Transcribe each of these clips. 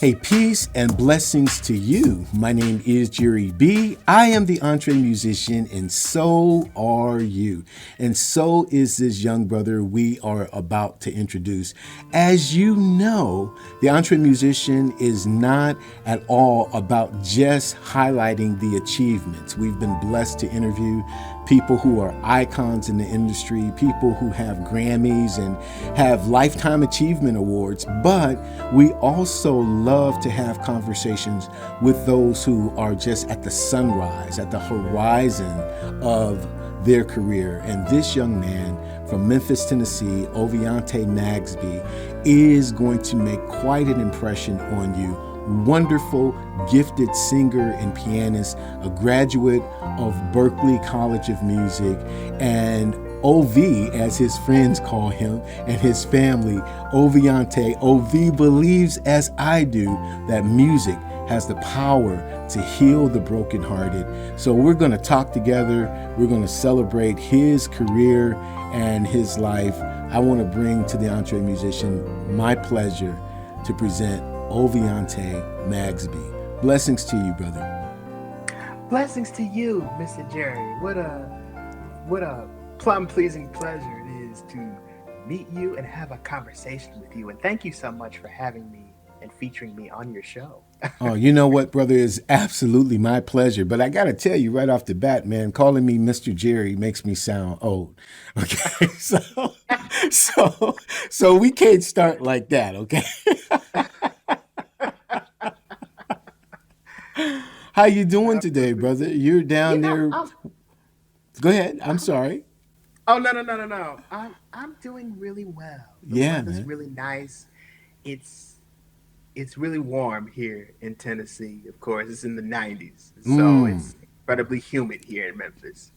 Hey, peace and blessings to you. My name is Jerry B. I am the entree musician, and so are you. And so is this young brother we are about to introduce. As you know, the entree musician is not at all about just highlighting the achievements. We've been blessed to interview people who are icons in the industry, people who have Grammys and have Lifetime Achievement Awards, but we also love to have conversations with those who are just at the sunrise, at the horizon of their career. And this young man from Memphis, Tennessee, Oveante Magsby, is going to make quite an impression on you. Wonderful, gifted singer and pianist, a graduate of Berklee College of Music, and OV, as his friends call him, and his family, Oveante. OV believes, as I do, that music has the power to heal the brokenhearted. So we're going to talk together. We're going to celebrate his career and his life. I want to bring to the entree musician my pleasure to present Oveante Magsby. Blessings to you, brother. Blessings to you, Mr. Jerry. What a plum-pleasing pleasure it is to meet you and have a conversation with you. And thank you so much for having me and featuring me on your show. Oh, you know what, brother? It's absolutely my pleasure. But I got to tell you right off the bat, man, calling me Mr. Jerry makes me sound old. Okay, so we can't start like that. Okay. How you doing today, Absolutely. brother? You're You down know, there. Go ahead. I'm I'm sorry. oh no. I'm doing really well. The Yeah, weather's man. really nice. It's it's really warm here in Tennessee. Of course, it's in the 90s, so Mm, it's incredibly humid here in Memphis.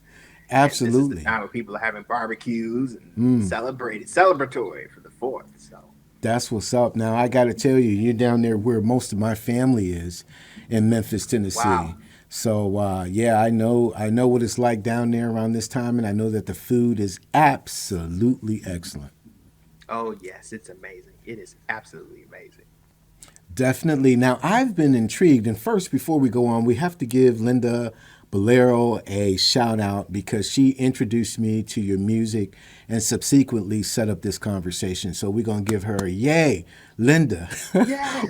And this is the absolutely. time where people are having barbecues and celebratory for the 4th. So, That's what's up. Now I got to tell you, you're down there where most of my family is, in Memphis, wow. Tennessee. So yeah, I know what it's like down there around this time, and I know that the food is absolutely excellent. Oh, yes, it's amazing. It is absolutely amazing. Definitely. Now, I've been intrigued. And first, before we go on, we have to give Linda Balliro a shout out because she introduced me to your music and subsequently set up this conversation. So we're going to give her a yay. Linda, Yes.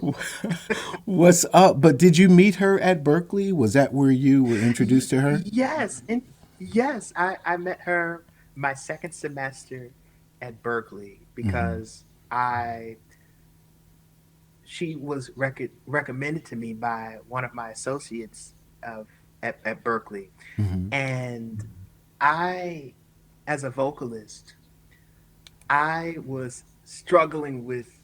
what's up? But did you meet her at Berkeley? Was that where you were introduced to her? Yes. And yes, I met her my second semester at Berkeley Mm-hmm. because I she was recommended to me by one of my associates of at Berkeley. Mm-hmm. And I, as a vocalist, I was struggling with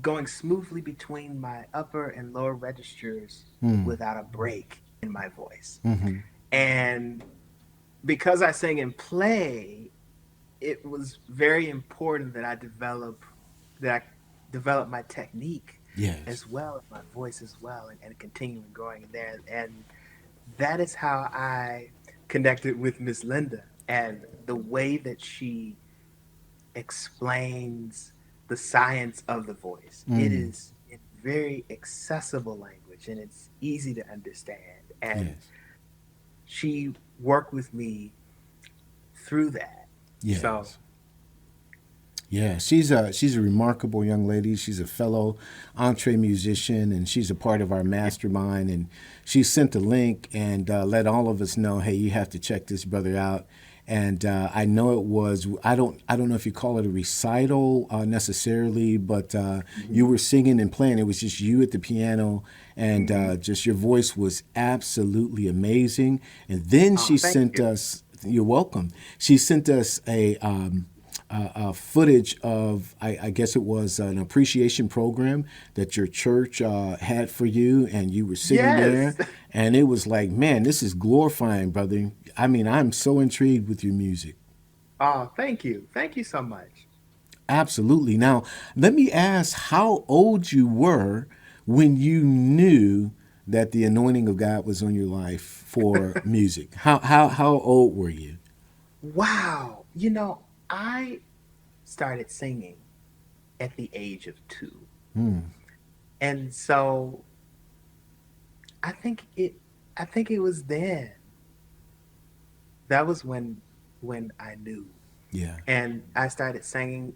going smoothly between my upper and lower registers without a break in my voice. Mm-hmm. And because I sing and play, it was very important that I develop my technique Yes. as well as my voice as well and continuing growing there. And that is how I connected with Miss Linda and the way that she explains the science of the voice. It Mm. is in very accessible language and it's easy to understand. And Yes. she worked with me through that. So, Yes. Yeah, she's a remarkable young lady. She's a fellow entree musician, and she's a part of our mastermind. And she sent a link and let all of us know, hey, you have to check this brother out. And I know it was I don't know if you call it a recital necessarily, but you mhm, were singing and playing. It was just you at the piano, and mhm. just your voice was absolutely amazing. And then Oh, she thank sent you. us. You're welcome. She sent us a footage of, I guess it was an appreciation program that your church had for you, and you were singing there. Yes. And it was like, man, this is glorifying, brother. I mean, I'm so intrigued with your music. Oh, thank you. Thank you so much. Absolutely. Now, let me ask how old you were when you knew that the anointing of God was on your life for music. How old were you? Wow. I started singing at the age of 2. Hmm. And so I think it I think it was then. That was when I knew. Yeah. And I started singing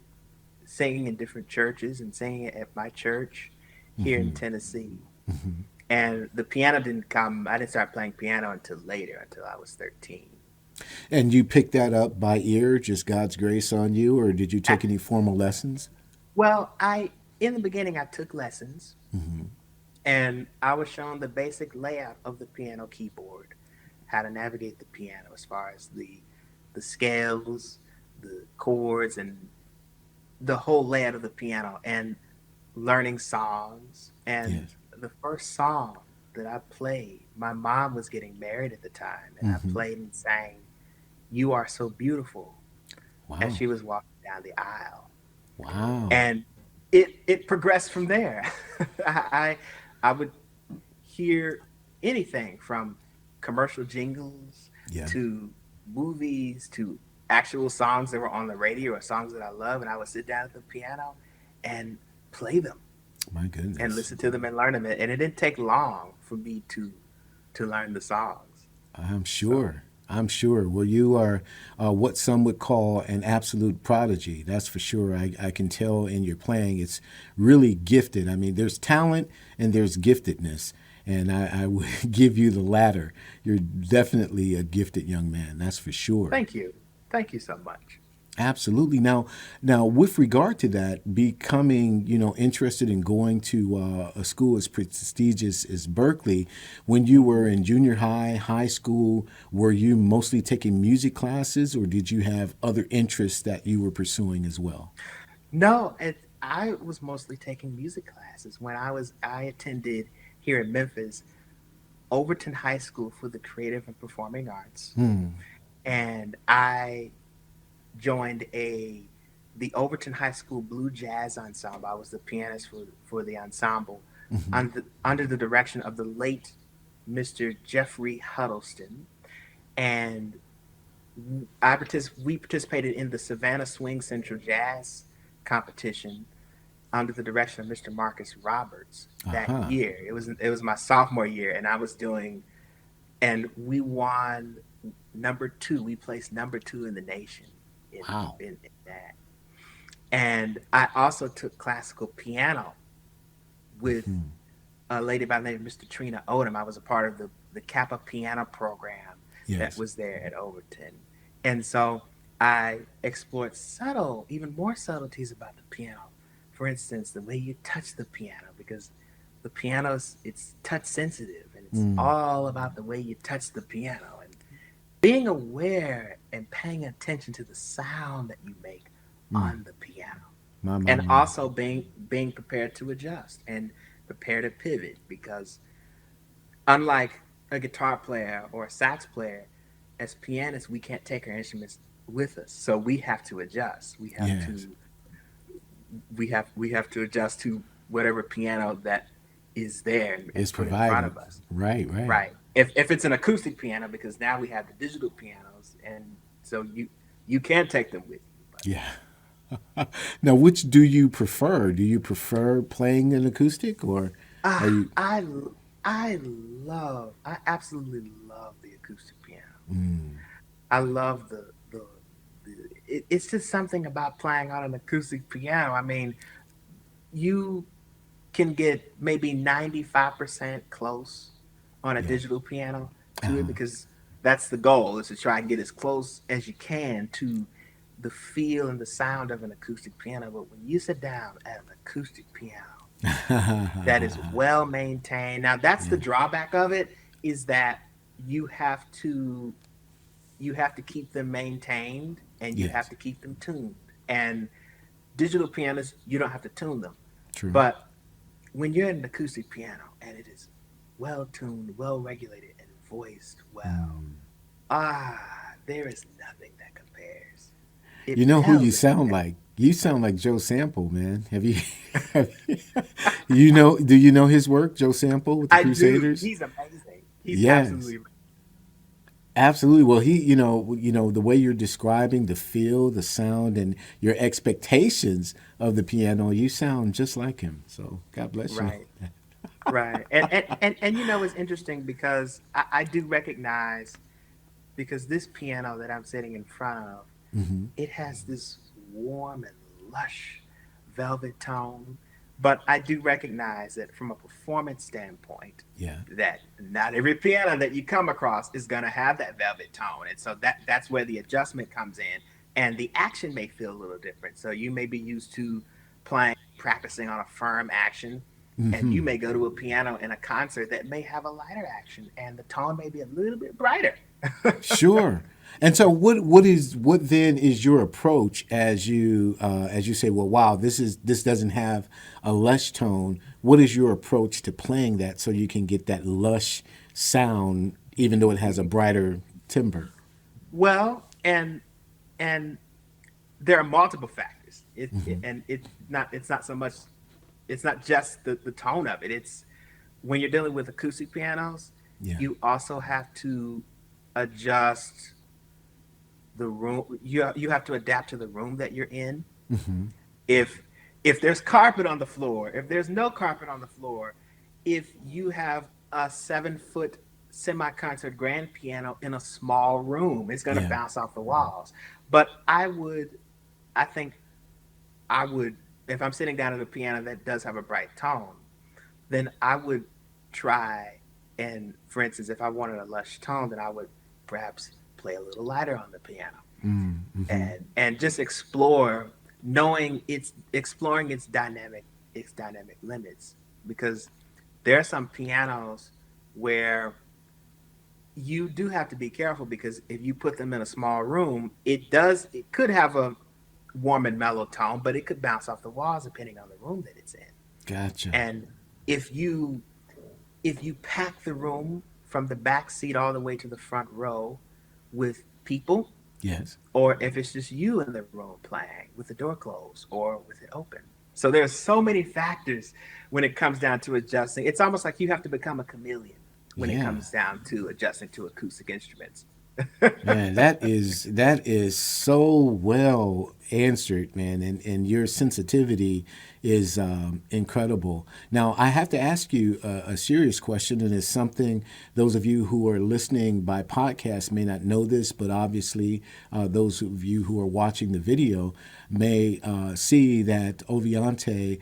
in different churches and singing at my church here in Tennessee. And the piano didn't come. I didn't start playing piano until later, until I was 13. And you picked that up by ear, just God's grace on you, or did you I, take any formal lessons? well, I in the beginning I took lessons, and I was shown the basic layout of the piano keyboard, how to navigate the piano as far as the scales, the chords, and the whole layout of the piano, and learning songs. And Yes. the first song that I played, my mom was getting married at the time, and I played and sang "You Are So Beautiful" as Wow. she was walking down the aisle. Wow. And it progressed from there. I I would hear anything from commercial jingles Yeah. to movies to actual songs that were on the radio or songs that I love, and I would sit down at the piano and play them My and goodness. listen to them and learn them. And it didn't take long for me to learn the songs. I'm So sure. I'm sure. Well, you are what some would call an absolute prodigy. That's for sure. I can tell in your playing, it's really gifted. I mean, there's talent and there's giftedness. And I would give you the latter. You're definitely a gifted young man. That's for sure. thank you, thank you so much. Absolutely. Now, with regard to that, becoming interested in going to a school as prestigious as Berklee, when you were in junior high, high school, were you mostly taking music classes, or did you have other interests that you were pursuing as well? No, I was mostly taking music classes when I attended here in Memphis Overton High School for the Creative and Performing Arts, and I joined a the Overton High School Blue Jazz Ensemble. I was the pianist for the ensemble under the direction of the late Mr. Jeffrey Huddleston, and we participated in the Savannah Swing Central Jazz competition under the direction of Mr. Marcus Roberts Uh that huh. year. It was my sophomore year, and I was doing, and we won number two. We placed number two in the nation in Wow. in that. And I also took classical piano with a lady by the name of Mr. Trina Odom. I was a part of the Kappa piano program that Yes. was there at Overton. And so I explored even more subtleties about the piano. For instance, the way you touch the piano, because the piano's it's touch sensitive and it's all about the way you touch the piano and being aware and paying attention to the sound that you make on the piano, My, and my. also being prepared to adjust and prepare to pivot, because unlike a guitar player or a sax player, as pianists we can't take our instruments with us, so we have to adjust. Yes. We have to adjust to whatever piano that is there It's and put in front provided. of us. Right. Right. Right. If it's an acoustic piano, because now we have the digital pianos, and so you can take them with you. But Yeah. Now, which do you prefer? Do you prefer playing an acoustic, or are ah, you? I absolutely love the acoustic piano. I love it's just something about playing on an acoustic piano. I mean, you can get maybe 95% close on a Yeah. digital piano to it, Uh-huh. because that's the goal, is to try and get as close as you can to the feel and the sound of an acoustic piano. But when you sit down at an acoustic piano that is well maintained, now that's the Yeah. drawback of it, is that you have to you have to keep them maintained and you have Yes. to keep them tuned. And digital pianos, you don't have to tune them. True. But when you're in an acoustic piano and it is well tuned, well regulated, and voiced well, there is nothing that compares. You It know who you pales in sound like? You sound like Joe Sample, man. Have you? Have you know? Do you know his work, Joe Sample with the I do. Crusaders? He's amazing. He's Yes. absolutely. Absolutely. Well, the way you're describing the feel, the sound, and your expectations of the piano, you sound just like him. So God bless you. Right. Right. And it's interesting because I do recognize, because this piano that I'm sitting in front of, it has this warm and lush velvet tone. But I do recognize that from a performance standpoint, Yeah. that not every piano that you come across is going to have that velvet tone. And so that's where the adjustment comes in. And the action may feel a little different. So you may be used to practicing on a firm action, and you may go to a piano in a concert that may have a lighter action, and the tone may be a little bit brighter. Sure. And so, what then is your approach as you say, well, wow, this doesn't have a lush tone. What is your approach to playing that so you can get that lush sound, even though it has a brighter timbre? Well, and there are multiple factors. And it's not so much, it's not just the tone of it. It's when you're dealing with acoustic pianos, Yeah. you also have to adjust the room. You have to adapt to the room that you're in. If there's carpet on the floor, if there's no carpet on the floor, if you have a 7 foot semi-concert grand piano in a small room, it's going to Yeah. bounce off the walls. But I think I would, if I'm sitting down at a piano that does have a bright tone, then I would try, and for instance, if I wanted a lush tone, then I would perhaps play a little lighter on the piano, and just explore, knowing it's exploring its dynamic limits, because there are some pianos where you do have to be careful, because if you put them in a small room, it could have a warm and mellow tone, but it could bounce off the walls depending on the room that it's in. Gotcha. And if you pack the room from the back seat all the way to the front row with people, Yes. or if it's just you in the room playing with the door closed or with it open. So there's so many factors when it comes down to adjusting. It's almost like you have to become a chameleon when it Yeah. comes down to adjusting to acoustic instruments. Man, that is so well answered, man, and your sensitivity is incredible. Now, I have to ask you a serious question, and it's something those of you who are listening by podcast may not know this, but obviously those of you who are watching the video may see that Oveante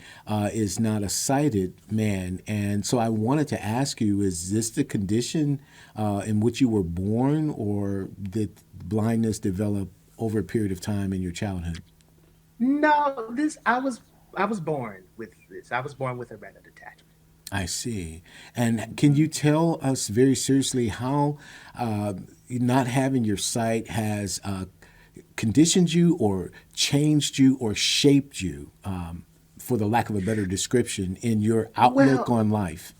is not a sighted man, and so I wanted to ask you: is this the condition in which you were born, or did blindness develop over a period of time in your childhood? No, I was born with this. I was born with a retina detachment. I see. And can you tell us very seriously how not having your sight has conditioned you or changed you or shaped you, for the lack of a better description, in your outlook Well, on life?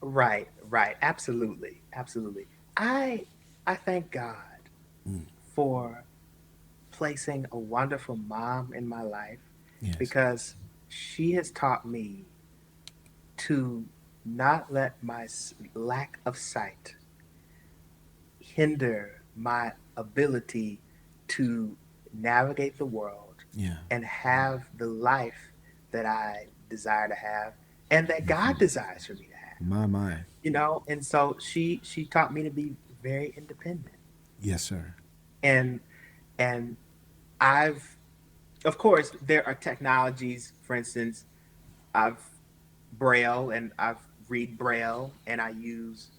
right, right, absolutely, absolutely. I thank God for placing a wonderful mom in my life, Yes. because she has taught me to not let my lack of sight hinder my ability to navigate the world Yeah. and have the life that I desire to have, and that God desires for me to have. My. And so she taught me to be very independent. Yes, sir. And and I've of course there are technologies, for instance, I've Braille, and I've read Braille, and I use,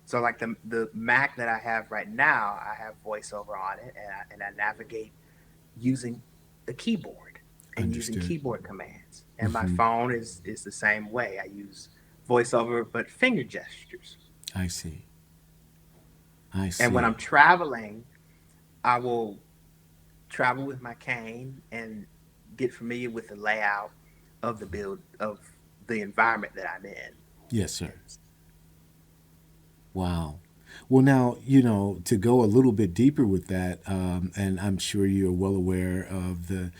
so like the Mac that I have right now, I have voiceover on it, and I navigate using the keyboard and using Understood. keyboard commands. And my phone is the same way. I use voiceover but finger gestures. I see. I And when I'm see. traveling, I will travel with my cane and get familiar with the layout of the environment that I'm in. Yes, sir. And Wow. Well, now, to go a little bit deeper with that, and I'm sure you're well aware of the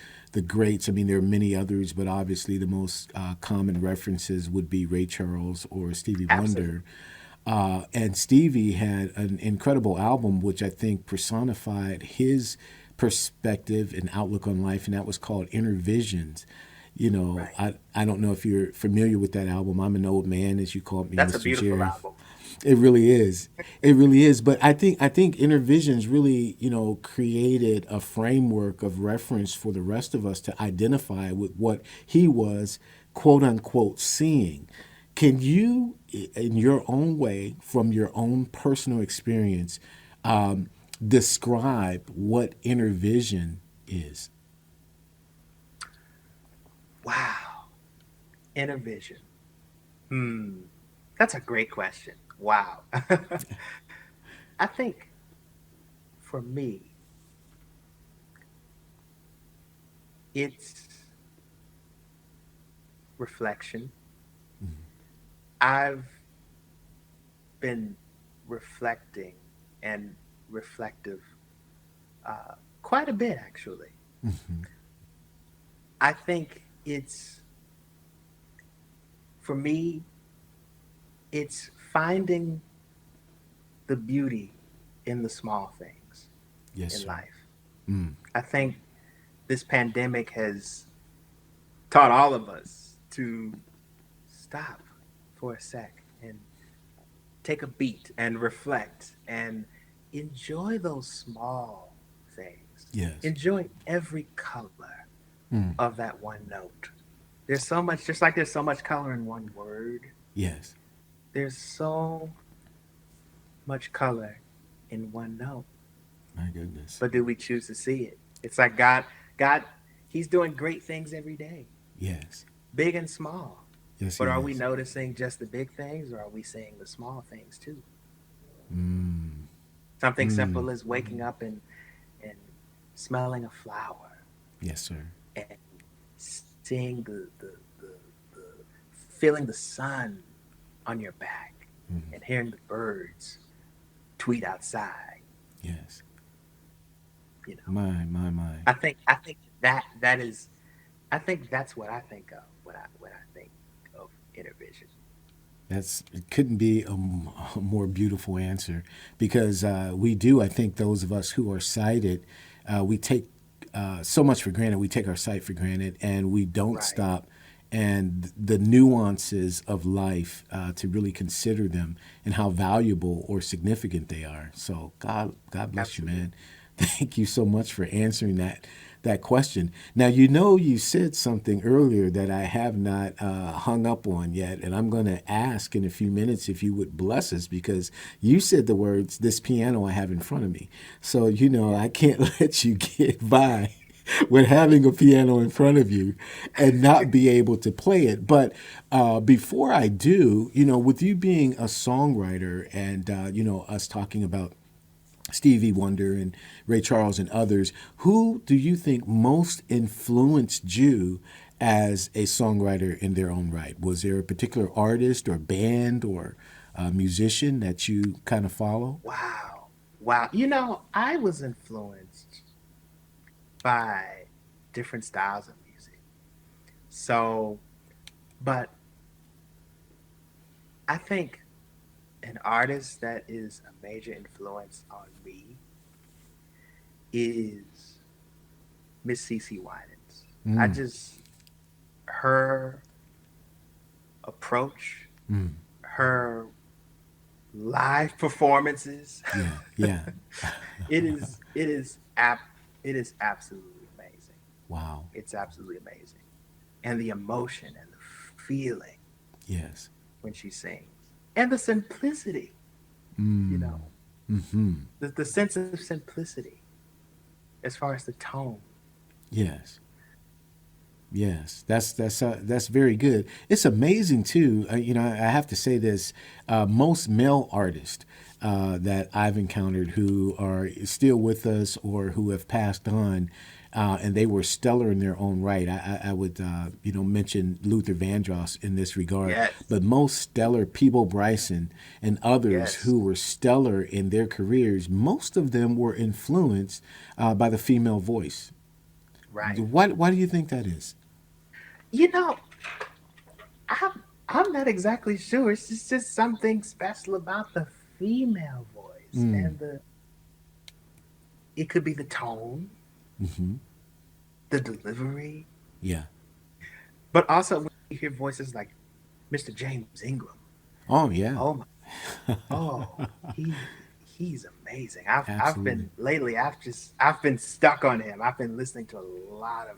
greats. I mean, there are many others, but obviously the most common references would be Ray Charles or Stevie absolutely. Wonder. And Stevie had an incredible album, which I think personified his perspective and outlook on life, and that was called Inner Visions. You know, Right. I don't know if you're familiar with that album. I'm an old man, as you called me, That's a Mr. beautiful Jerry. album. It really is. It really is. But I think Inner Visions really, created a framework of reference for the rest of us to identify with what he was, quote unquote, seeing. Can you, in your own way, from your own personal experience, describe what inner vision is? Wow. Inner vision. Hmm. That's a great question. Wow. I think for me, it's reflection. I've been reflecting and reflective quite a bit, actually. I think for me, it's finding the beauty in the small things Yes, in sir. life. I think this pandemic has taught all of us to stop for a sec and take a beat and reflect and enjoy those small things. Yes. Enjoy every color of that one note. There's so much, just like there's so much color in one word, Yes. there's so much color in one note. My goodness. But do we choose to see it? It's like God, He's doing great things every day, Yes. big and small. Yes, But he are we is. noticing just the big things or are we seeing the small things too? Mm. Something Mm. simple as waking up and smelling a flower Yes, sir. and seeing the feeling the sun on your back and hearing the birds tweet outside, Yes. you know. My. I think that is I think that's what I think of when I think of inner vision. It couldn't be a more beautiful answer because we do. I think those of us who are sighted, we take so much for granted. We take our sight for granted, and we don't Right. stop and the nuances of life to really consider them and how valuable or significant they are. So God bless you, Absolutely. man. Thank you so much for answering that question. Now, you said something earlier that I have not hung up on yet, and I'm going to ask in a few minutes if you would bless us because you said the words, this piano I have in front of me. So, Yeah. I can't let you get by with having a piano in front of you and not be able to play it. But before I do, with you being a songwriter and, us talking about Stevie Wonder and Ray Charles and others, who do you think most influenced you as a songwriter in their own right? Was there a particular artist or band or musician that you kind of follow? Wow. Wow. I was influenced by different styles of music. So, but I think an artist that is a major influence on me is Miss CC Winans. I Mm, just her approach, her live performances, yeah, yeah. it is absolutely amazing. Wow. It's absolutely amazing. And the emotion and the feeling Yes. when she sings. And the simplicity, you Mm, know, hmm. the sense of simplicity as far as the tone. Yes. Yes, that's very good. It's amazing too. I have to say this: most male artists that I've encountered who are still with us or who have passed on, and they were stellar in their own right. I would mention Luther Vandross in this regard, Yes, but most stellar Peebo Bryson and others yes, who were stellar in their careers. Most of them were influenced by the female voice. right. Why do you think that is? You know, I I'm not exactly sure. Just something special about the female voice, Mm. and the it could be the tone, the delivery, Yeah. but also when you hear voices like Mr. James Ingram. Oh, yeah. Oh my, oh, he's amazing. I've Absolutely. been lately. I've been stuck on him. I've been listening to a lot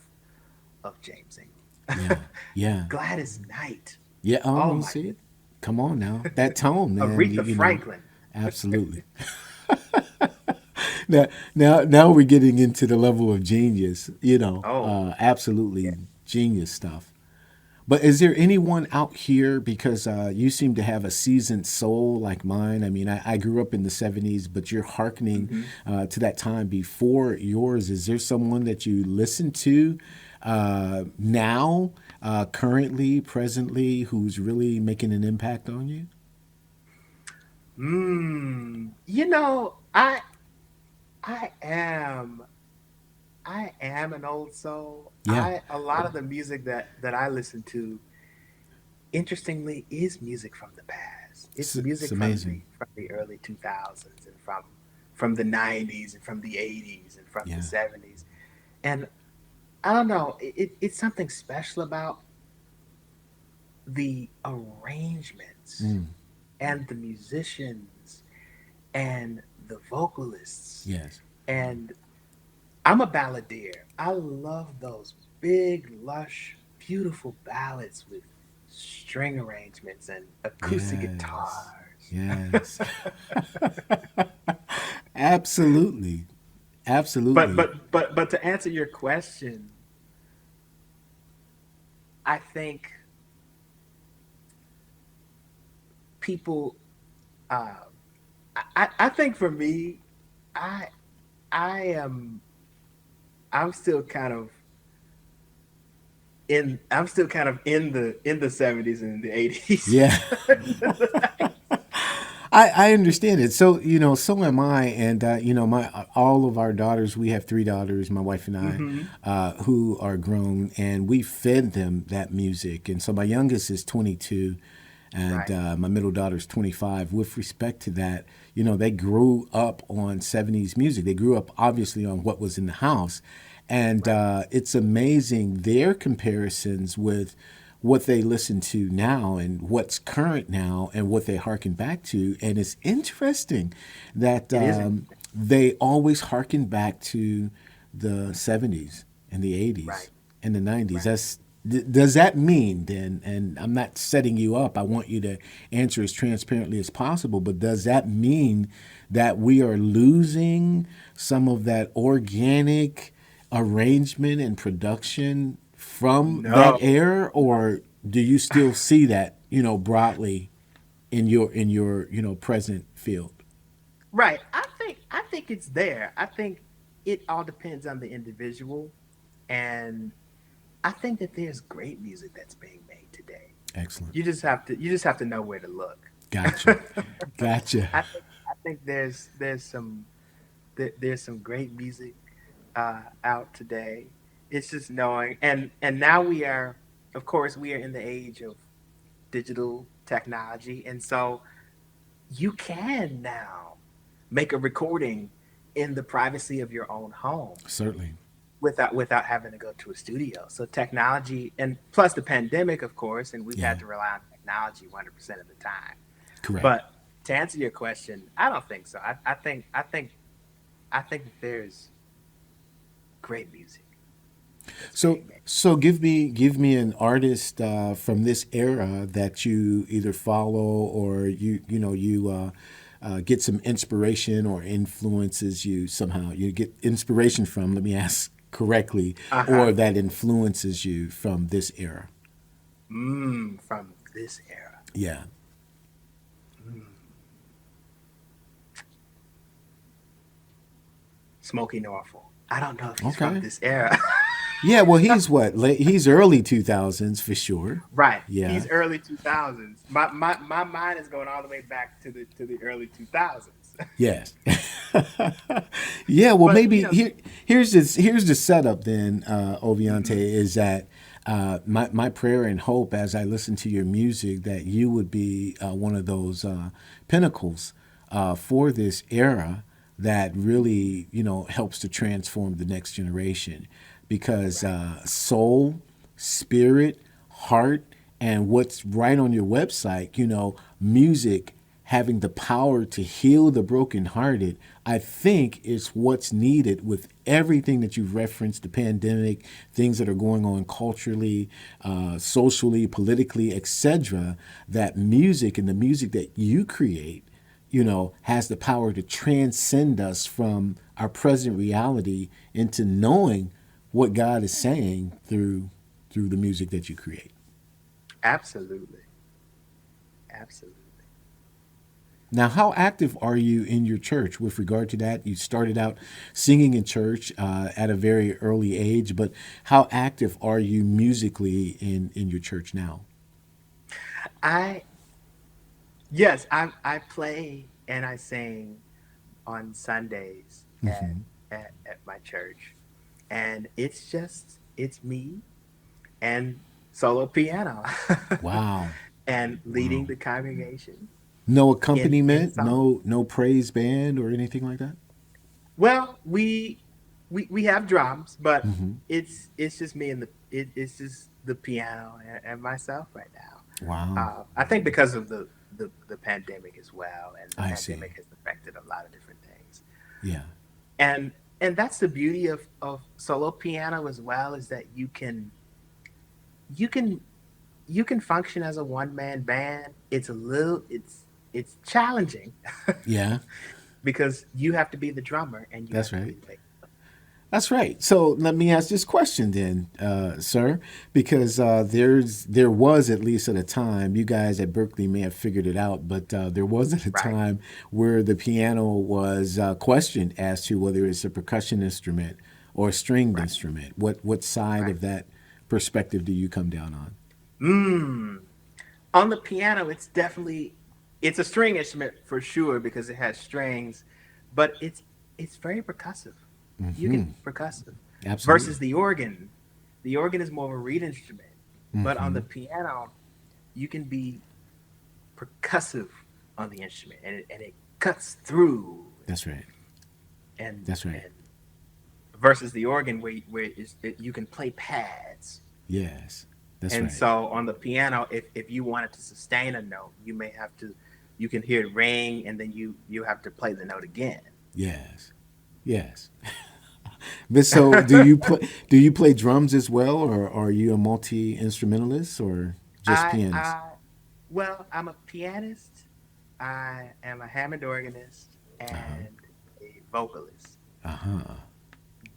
of James Ingram. Yeah. Yeah. Gladys Knight. Yeah. Oh, Oh you my see? goodness. Come on now. That tone, man. Aretha You know, Franklin. absolutely. Now we're getting into the level of genius, Oh yeah. absolutely genius stuff. But is there anyone out here, because you seem to have a seasoned soul like mine? I mean, I grew up in the 70s, but you're hearkening Hmm. to that time before yours. Is there someone that you listen to now, currently, presently, who's really making an impact on you? You know, I am I am an old soul. Yeah, A lot of the music that I listen to, interestingly, is music from the past. It's it's music amazing. from the early 2000s, and from the 90s, and from the 80s, and from the Yeah. 70s. And I don't know, it's something special about the arrangements Mm, and the musicians and the vocalists. yes. And I'm a balladeer. I love those big, lush, beautiful ballads with string arrangements and acoustic Yes. guitars. Yes. Absolutely. Absolutely. But to answer your question, I think people. Uh, I think for me, I I am I'm still kind of I'm still kind of in the 70s and the 80s. Yeah. I understand it. So, so am I. And, my all of our daughters, we have three daughters, my wife and I, Hmm. who are grown, and we fed them that music. And so my youngest is 22 and Right. my middle daughter's 25. With respect to that, they grew up on 70s music. They grew up obviously on what was in the house. And Right. it's amazing their comparisons with what they listen to now and what's current now and what they harken back to. And it's interesting that It is they always harken back to the 70s and the 80s right. and the 90s. Right. Does that mean then, and I'm not setting you up, I want you to answer as transparently as possible, but does that mean that we are losing some of that organic arrangement and production from that No. era, or do you still see that, broadly in your present field? Right. I think it's there. I think it all depends on the individual, and I think that there's great music that's being made today. Excellent. You just have to know where to look. Gotcha. Gotcha. I think there's some great music out today. It's just knowing, and now we are, of course, we are in the age of digital technology, and so you can now make a recording in the privacy of your own home Certainly. without having to go to a studio. So technology, and plus the pandemic, of course, and we've had Yeah. to rely on technology 100% of the time. Correct. But to answer your question, I don't think so. I think that there's great music that's So being made. so give me an artist from this era that you either follow or you get some inspiration or influences you somehow. You get inspiration from. Let me ask correctly, Uh-huh. or that influences you from this era. From this era. Yeah. Smokey Norfolk. I don't know if he's from Okay. this era. Yeah. Well, he's what? He's early 2000s for sure. Right. Yeah. He's early 2000s. My mind is going all the way back to the early 2000s. Yes. Yeah, well, But, maybe here's the setup then, Oveante, mhm. is that my prayer and hope as I listen to your music that you would be one of those pinnacles for this era that really, helps to transform the next generation because soul, spirit, heart, and what's right on your website, music having the power to heal the brokenhearted, I think is what's needed with everything that you've referenced, the pandemic, things that are going on culturally, socially, politically, etc., that music and the music that you create, has the power to transcend us from our present reality into knowing what God is saying through the music that you create. Absolutely. Absolutely. Now, how active are you in your church with regard to that? You started out singing in church at a very early age, but how active are you musically in your church now? I Yes, I play and I sing on Sundays at my church. And it's me and solo piano Wow. and leading Wow. the congregation No in accompaniment, song. no praise band or anything like that? Well, we have drums, but it's just me and it's just the piano and myself right now. Wow. I think because of the pandemic as well, and the I see. pandemic has affected a lot of different things. Yeah. And and that's the beauty of solo piano as well, is that you can you can function as a one man band. It's challenging Yeah, because you have to be the drummer and you that's have to right. be the bass. That's right. So let me ask this question then, sir, because there was at least at a time you guys at Berklee may have figured it out, but there was at a Right, time where the piano was questioned as to whether it's a percussion instrument or a stringed right, instrument. What side right. of that perspective do you come down on? Mm. On the piano, it's a string instrument for sure because it has strings, but it's very percussive. You can percussive versus Absolutely. the organ. The organ is more of a reed instrument, but on the piano, you can be percussive on the instrument, and it cuts through, That's right. That's right. and versus the organ you can play pads. Yes. That's And right. so on the piano, if you wanted to sustain a note, you can hear it ring, and then you have to play the note again. Yes. Yes. But so, do you play drums as well, or are you a multi instrumentalist, or just pianist? I well, I'm a pianist. I am a Hammond organist and a vocalist. Uh huh.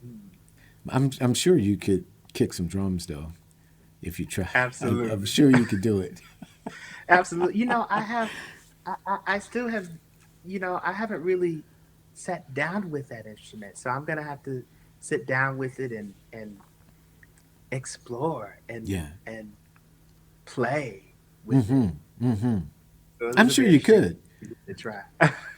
Mhm. I'm sure you could kick some drums though, if you try. I'm Absolutely. sure you could do it. Absolutely. I still have, I haven't really sat down with that instrument. So I'm gonna have to sit down with it and explore Yeah. and play with it. So I'm it'll sure be you interesting could. to try.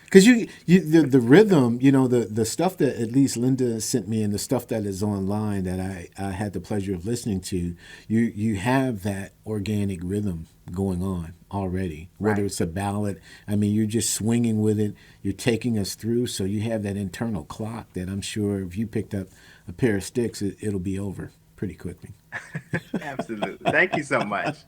Because the rhythm, the stuff that at least Linda sent me and the stuff that is online that I had the pleasure of listening to, you have that organic rhythm going on already. Whether Right. it's a ballad, I mean, you're just swinging with it. You're taking us through, so you have that internal clock that I'm sure if you picked up a pair of sticks, it'll be over pretty quickly. Absolutely. Thank you so much.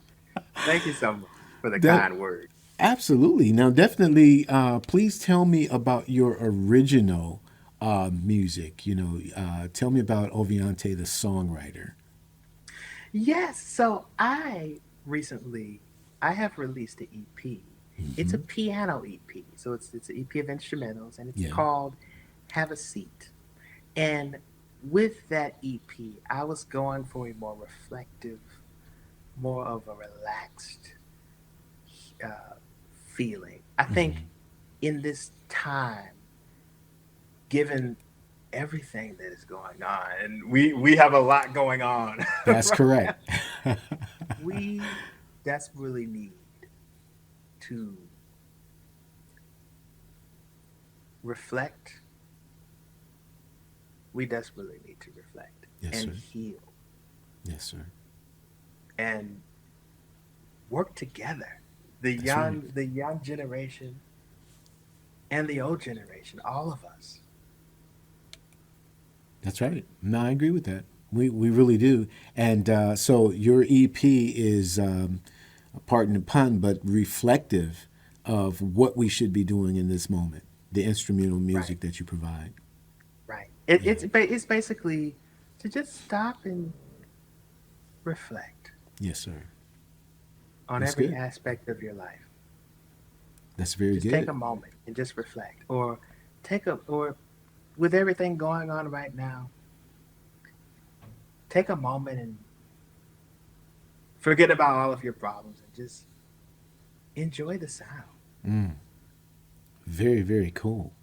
Thank you so much for the That kind word. Absolutely. Now, definitely, please tell me about your original music. Tell me about Oveante, the songwriter. Yes. So I have released an EP. It's a piano EP. So it's an EP of instrumentals, and it's Yeah. called Have a Seat. And with that EP, I was going for a more reflective, more of a relaxed uh, feeling. I think in this time, given everything that is going on, and we have a lot going on That's right now, correct. we desperately need to reflect. We desperately need to reflect Yes, and sir. heal. Yes, sir. and work together. The That's right. young generation and the old generation, all of us. That's right. No, I agree with that. We really do. And so your EP is, pardon the pun, but reflective of what we should be doing in this moment. The instrumental Right, music that you provide. right. Yeah. It's basically to just stop and reflect Yes, sir. on That's every good. aspect of your life. That's very Just take good. a moment and just reflect, or or with everything going on right now, take a moment and forget about all of your problems and just enjoy the sound. Very, very cool.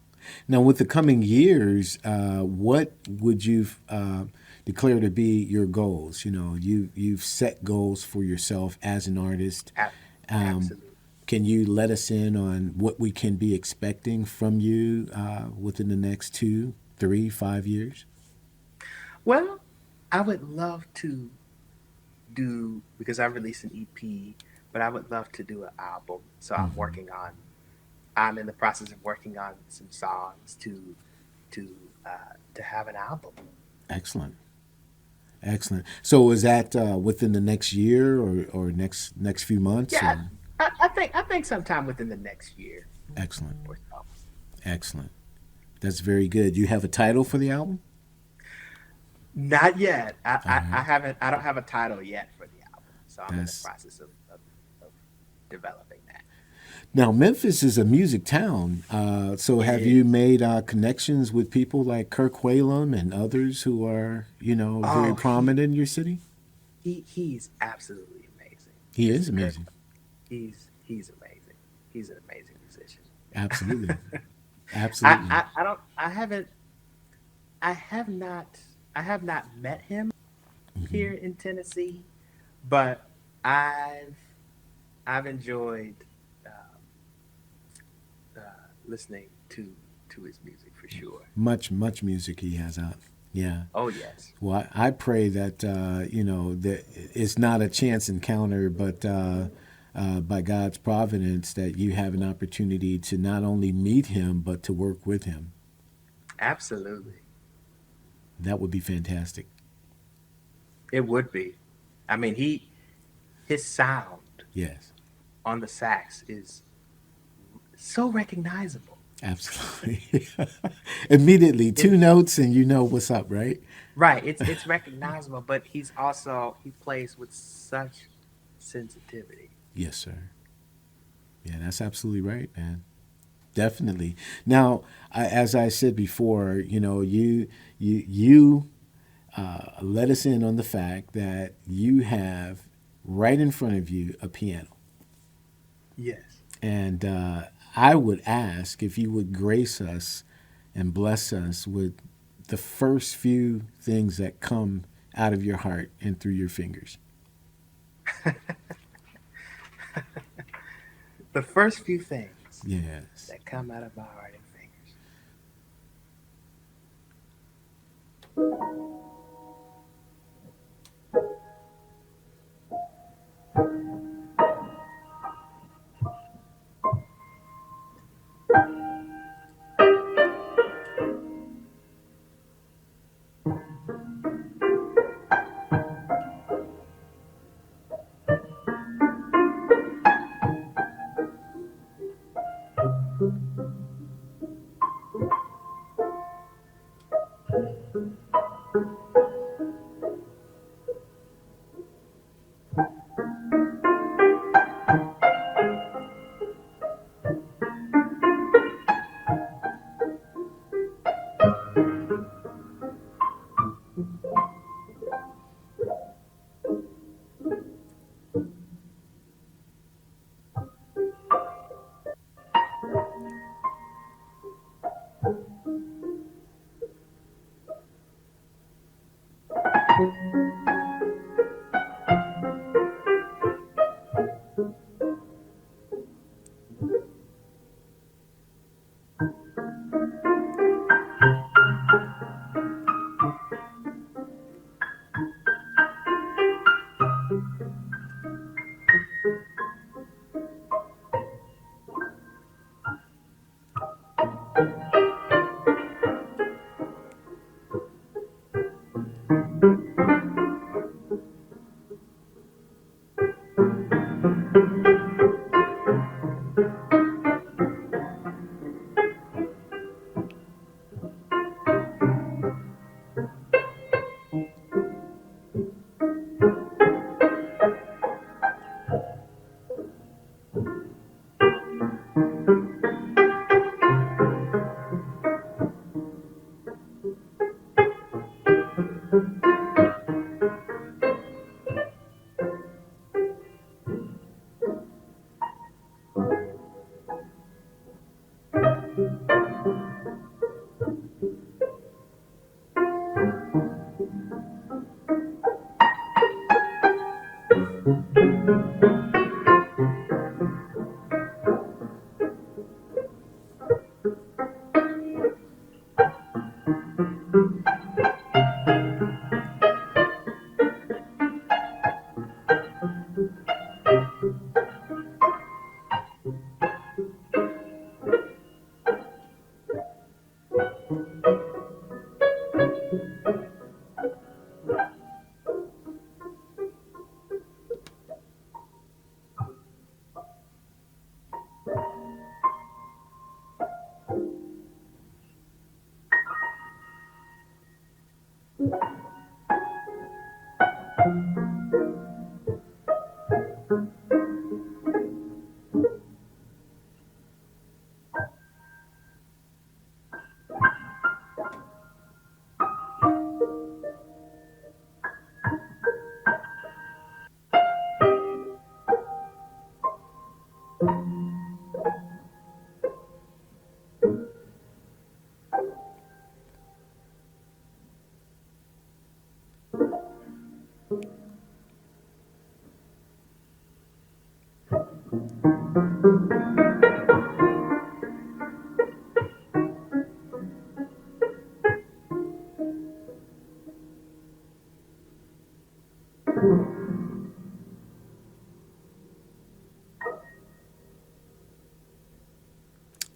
Now, with the coming years, what would you declare to be your goals? You've set goals for yourself as an artist. Ab- Um, Absolutely. can you let us in on what we can be expecting from you within the next 2, 3, 5 years? Well, I would love to do, because I released an EP, but I would love to do an album. So I'm in the process of working on some songs to have an album. Excellent, excellent. So, is that within the next year or next few months? Yeah, Or I think sometime within the next year excellent, or so. excellent. That's very good. You have a title for the album? Not yet. All right. I haven't. I don't have a title yet for the album, so I'm in the That's process of developing that. Now Memphis is a music town. So It have you is. made connections with people like Kirk Whalum and others who are very Oh, prominent in your city? he's absolutely amazing, He is Mr. Kirk. amazing. He's amazing. He's an amazing musician. Absolutely, absolutely. I don't. I haven't. I have not. I have not met him here in Tennessee, but I've I've enjoyed um, listening to his music for sure. Much music he has out. Yeah. Oh yes, Well, I pray that that it's not a chance encounter, but by God's providence, that you have an opportunity to not only meet him but to work with him. absolutely. That would be fantastic. It would be. I mean, his sound Yes, on the sax is so recognizable. absolutely. Immediately, It, two notes, and you know what's up, right? right. It's recognizable, but he plays with such sensitivity. Yes, sir. Yeah, that's absolutely right, man. Definitely. Now, as I said before, you let us in on the fact that you have right in front of you a piano. Yes. And I would ask if you would grace us and bless us with the first few things that come out of your heart and through your fingers. The first few things Yes. that come out of my heart and fingers.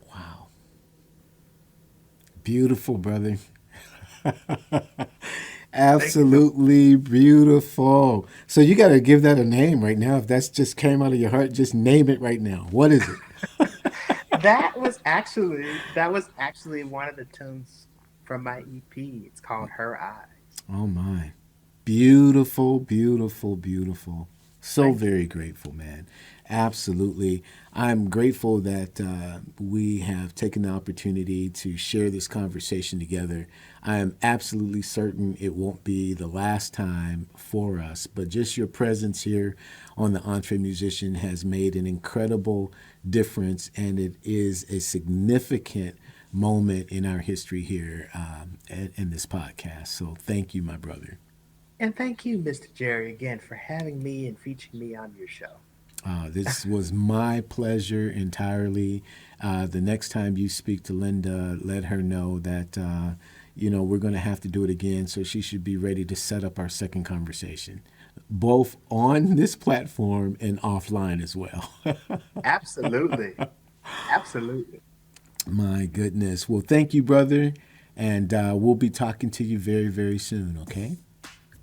Wow. Beautiful, brother. Thank you so Absolutely beautiful. So you got to give that a name right now. If that's just came out of your heart, just name it right now. What is it? that was actually one of the tunes from my EP. It's called Her Eyes. Oh my. Beautiful, beautiful, beautiful. So Thank you. very grateful, man. Absolutely. I'm grateful that we have taken the opportunity to share this conversation together. I am absolutely certain it won't be the last time for us, but just your presence here on the Entre Musician has made an incredible difference, and it is a significant moment in our history here in this podcast. So thank you, my brother. And thank you, Mr. Jerry, again for having me and featuring me on your show. This was my pleasure entirely. The next time you speak to Linda, let her know that, we're going to have to do it again. So she should be ready to set up our second conversation, both on this platform and offline as well. Absolutely. Absolutely. My goodness. Well, thank you, brother. And we'll be talking to you very, very soon, okay?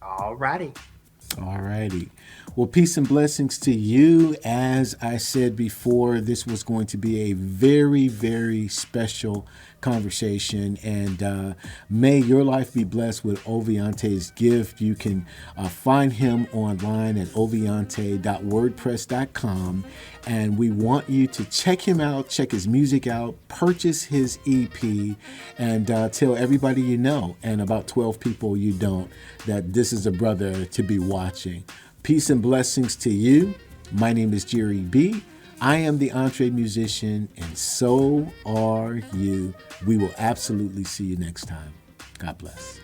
All righty. All righty. Well, peace and blessings to you. As I said before, this was going to be a very, very special conversation. And may your life be blessed with Oveante's gift. You can find him online at oveante.wordpress.com. And we want you to check him out, check his music out, purchase his EP, and tell everybody you know, and about 12 people you don't, that this is a brother to be watching. Peace and blessings to you. My name is Jerry B. I am the Entre Musician, and so are you. We will absolutely see you next time. God bless.